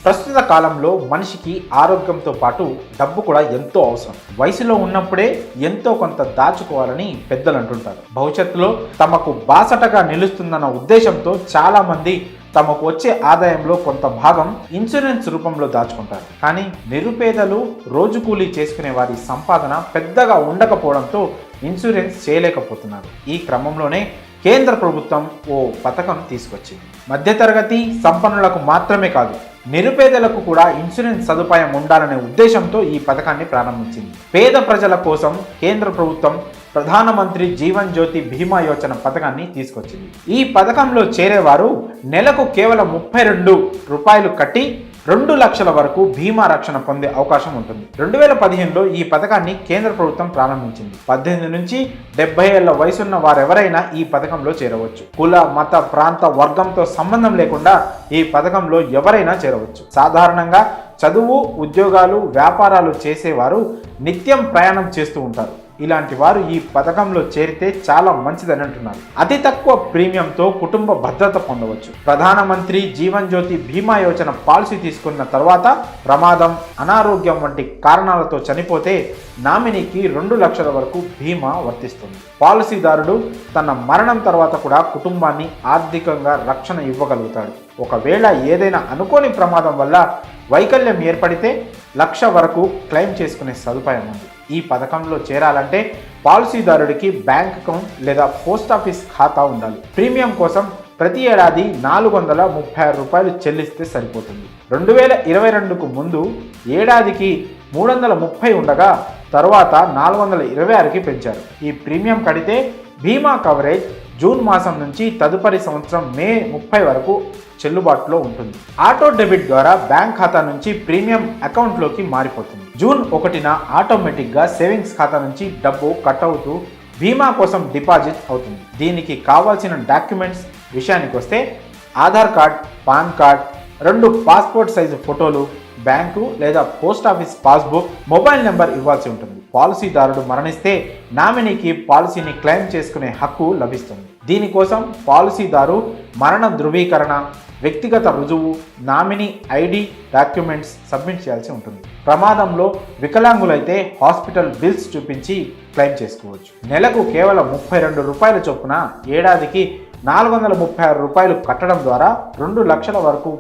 ప్రస్తుత కాలంలో మనిషికి ఆరోగ్యంతో పాటు డబ్బు కూడా ఎంతో అవసరం. వయసులో ఉన్నప్పుడే ఎంతో కొంత దాచుకోవాలని పెద్దలు అంటుంటారు. భవిష్యత్తులో తమకు బాసటగా నిలుస్తుందన్న ఉద్దేశంతో చాలా మంది తమకు వచ్చే ఆదాయంలో కొంత భాగం ఇన్సూరెన్స్ రూపంలో దాచుకుంటారు. కానీ నిరుపేదలు, రోజు కూలీ చేసుకునే వారి సంపాదన పెద్దగా ఉండకపోవడంతో ఇన్సూరెన్స్ చేయలేకపోతున్నారు. ఈ క్రమంలోనే కేంద్ర ప్రభుత్వం ఓ పథకం తీసుకొచ్చింది. మధ్యతరగతి సంపన్నులకు మాత్రమే కాదు, నిరుపేదలకు కూడా ఇన్సూరెన్స్ సదుపాయం ఉండాలనే ఉద్దేశంతో ఈ పథకాన్ని ప్రారంభించింది. పేద ప్రజల కోసం కేంద్ర ప్రభుత్వం ప్రధానమంత్రి జీవన్ జ్యోతి బీమా యోజన పథకాన్ని తీసుకొచ్చింది. ఈ పథకంలో చేరేవారు నెలకు కేవలం 32 రూపాయలు కట్టి 2 లక్షల వరకు బీమా రక్షణ పొందే అవకాశం ఉంటుంది. 2015లో ఈ పథకాన్ని కేంద్ర ప్రభుత్వం ప్రారంభించింది. 18 నుంచి 70 ఏళ్ల వయసున్న వారెవరైనా ఈ పథకంలో చేరవచ్చు. కుల, మత, ప్రాంత, వర్గంతో సంబంధం లేకుండా ఈ పథకంలో ఎవరైనా చేరవచ్చు. సాధారణంగా చదువు, ఉద్యోగాలు, వ్యాపారాలు చేసేవారు నిత్యం ప్రయాణం చేస్తూ ఉంటారు. ఇలాంటి వారు ఈ పథకంలో చేరితే చాలా మంచిదని అంటున్నారు. అతి తక్కువ ప్రీమియంతో కుటుంబ భద్రత పొందవచ్చు. ప్రధానమంత్రి జీవన్ జ్యోతి బీమా యోజన పాలసీ తీసుకున్న తర్వాత ప్రమాదం, అనారోగ్యం వంటి కారణాలతో చనిపోతే నామినీకి 2 లక్షల వరకు బీమా వర్తిస్తుంది. పాలసీదారుడు తన మరణం తర్వాత కూడా కుటుంబాన్ని ఆర్థికంగా రక్షణ ఇవ్వగలుగుతాడు. ఒకవేళ ఏదైనా అనుకోని ప్రమాదం వల్ల వైకల్యం ఏర్పడితే 1 లక్ష వరకు క్లెయిమ్ చేసుకునే సదుపాయం ఉంది. ఈ పథకంలో చేరాలంటే పాలసీదారుడికి బ్యాంక్ అకౌంట్ లేదా పోస్ట్ ఆఫీస్ ఖాతా ఉండాలి. ప్రీమియం కోసం ప్రతి ఏడాది 436 రూపాయలు చెల్లిస్తే సరిపోతుంది. 2022కు ముందు ఏడాదికి 330 ఉండగా తర్వాత 426కి పెంచారు. ఈ ప్రీమియం కడితే బీమా కవరేజ్ జూన్ మాసం నుంచి తదుపరి సంవత్సరం మే 30 వరకు చెల్లుబాటులో ఉంటుంది. ఆటో డెబిట్ ద్వారా బ్యాంక్ ఖాతా నుంచి ప్రీమియం అకౌంట్లోకి మారిపోతుంది. జూన్ 1న ఆటోమేటిక్గా సేవింగ్స్ ఖాతా నుంచి డబ్బు కట్ అవుతూ బీమా కోసం డిపాజిట్ అవుతుంది. దీనికి కావాల్సిన డాక్యుమెంట్స్ విషయానికి వస్తే Aadhaar card, pan card, 2 passport size ఫోటోలు, బ్యాంకు లేదా post office passbook, mobile number ఇవ్వాల్సి ఉంటుంది. పాలసీదారుడు మరణిస్తే నామినీకి పాలసీని క్లెయిమ్ చేసుకునే హక్కు లభిస్తుంది. దీనికోసం పాలసీదారు మరణ ధృవీకరణ, వ్యక్తిగత రుజువు, నామినీ ఐడి డాక్యుమెంట్స్ సబ్మిట్ చేయాల్సి ఉంటుంది. ప్రమాదంలో వికలాంగులైతే హాస్పిటల్ బిల్స్ చూపించి క్లెయిమ్ చేసుకోవచ్చు. నెలకు కేవలం 32 రూపాయల చొప్పున ఏడాదికి 436 రూపాయలు కట్టడం ద్వారా 2 లక్షల వరకు